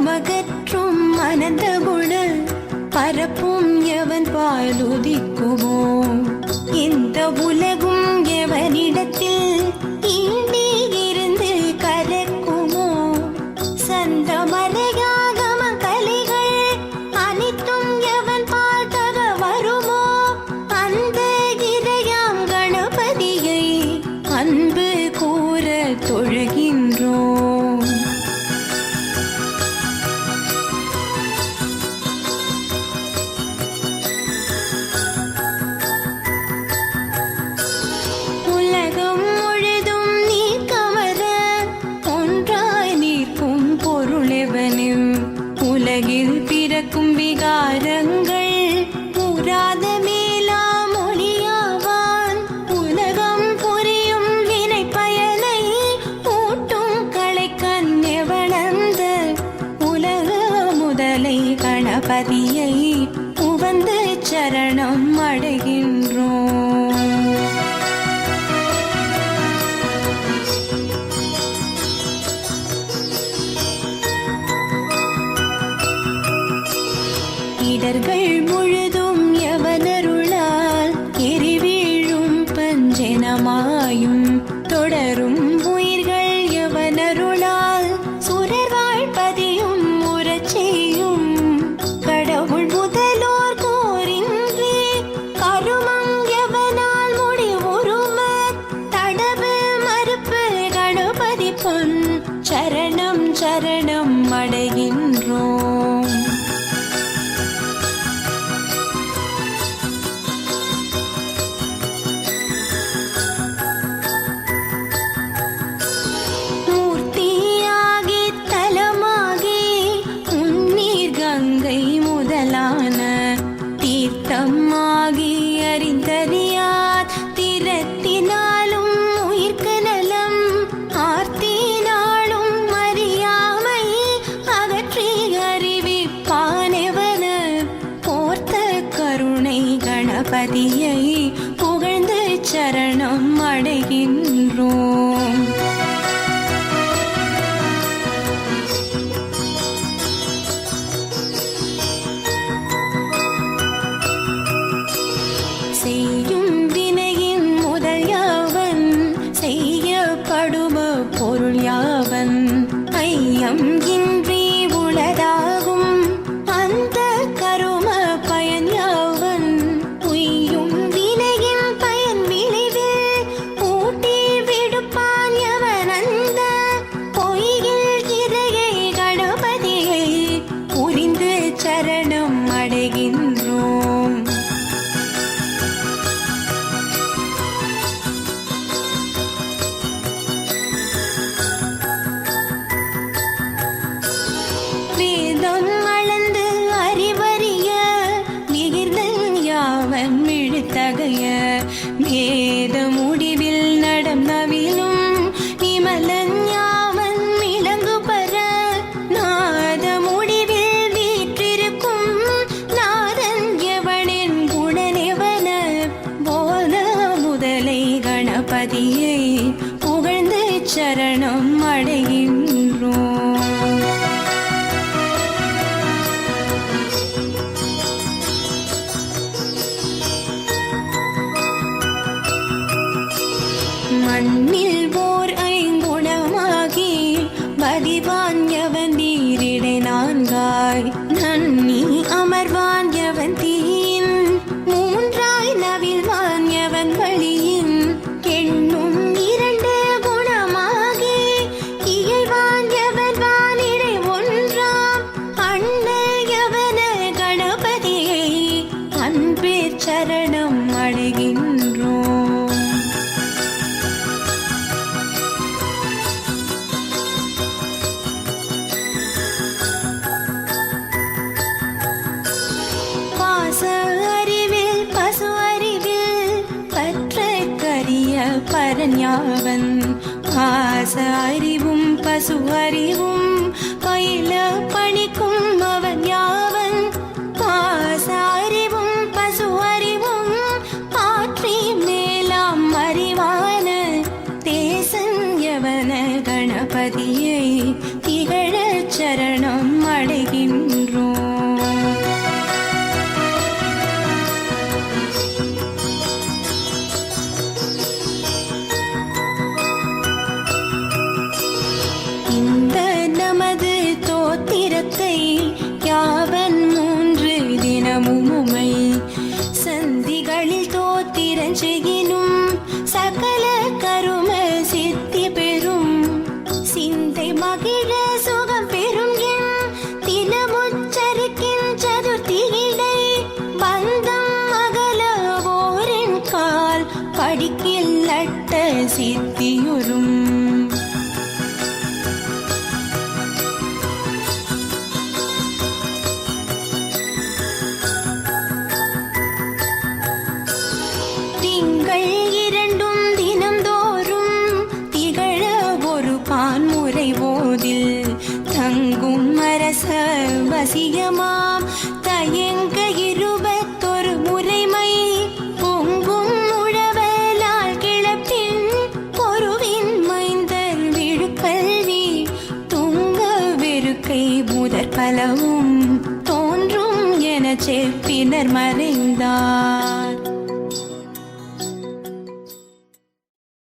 மனமகற்றும் அனந்த குண பரப்பும் எவன் பாலுதிக்குமோ இந்த உலகும் எவனிடத்தில் இன்றி இருந்து கலக்குமோ சந்த மறையாகம கலைகள் அனைத்தும் எவன் பார்த்தக வருமோ அந்த இறையாம் கணபதியை அன்பு கூற தொழுகின்றோம். உலகம் முழுதும் நீ கவர ஒன்றாய் நிற்கும் பொருளெவனும் உலகில் பிறக்கும் விகாரங்கள் கூறாத மேலாம் ஒளியாவான் உலகம் புரியும் வினை பயனை ஊட்டும் களைக்கண் எவனந்த உலக முதலை கணபதியை உவந்து சரணம் அடைகின்றோம். இடர்கள் முழுதும் எவனருளால் எரிவீழும் பஞ்சனமாயும் தொடரும் உயிர்கள் எவனருளால் சுரர் வாழ்பதியும் உறச்செய்யும் கடவுள் முதலோர் கோரின்றி கருமம் எவனால் முடிவுறும தடவு மறுப்பு கணபதி பொன் சரணம் சரணம் அடைகின்றோம். மூர்த்தியாகி தலமாகி உன்னீர் கங்கை முதலான தீர்த்தமாகி அறிந்தறியார் திறத்தினாலும் உயிர்க்கு நலம் ஆர்த்தினாலும் அறியாமை அகற்றி அறிவிப்பானெவன போர்த்த கருணை கணபதியை புகழ்ந்து சரணம் அடைகின்றோம். செய்யும் வினையின் முதல் யாவன் செய்யப்படும பொருள் யாவன் ஐயம் இன்றி உளதாகும் அந்த கரும பயன் யாவன் உய்யும் வினையின் பயன் விளைவில் ஊட்டி விடுப்பான் எவன் அந்த பொய்யில் இறையை கணபதியை புரிந்து சரணம் அடைகின்றோம். வேதம் அளந்து அறிவறிய மிகிர்தல் யாவன் விழுத்தகைய வேத முடிவில் நடம் நவிலும் விமலன் யாவன் விலங்கு பர நாத முடிவில் வீற்றிருக்கும் நாதன் எவனின் குணனெவன போத முதலை கணபதியை புகழ்ந்து சரணம் அடைகின்றோம். மண்ணில் ஓர் ஐங்குணமாகி பதிவான் எவன் நீரிடை நான்காய் நன்னி அமர்வான் எவன் தீயின் மூன்றாய் நவில்வான் எவன் வழியின் எண்ணும் இரண்டு குணமாகி இயல்வான் எவன் வானிடை ஒன்றாம் அண்ண எவன கணபதியை அன்பேர் சரணம் அடைகின்றோம். பாச அறிவில் பசு அறிவில் பற்றற்கரிய பரஞாவன் பாச அறிவும் பசு அறிவும் பயில பணிக்கும் அவன் யாவன் பாச அறிவும் பசு அறிவும் ஆற்றி மேலாம் அறிவான தேசன் யவன கணபதியை திகழ சரணம் சித்தியுறும். திங்கள் இரண்டும் தினம்தோறும் திகழ ஒரு பான்முறை ஓதில் தங்கும் அரச வசியமாம் தயங்க இருபத்தொரு முறைமை பொங்கும் உழவலால் கிளப்பின் பொருவின் மைந்தர் விழுக்கல்வி துங்க வெறுக்கை முதற் பலவும் தோன்றும் எனச் செப்பினர் மறைந்தார்.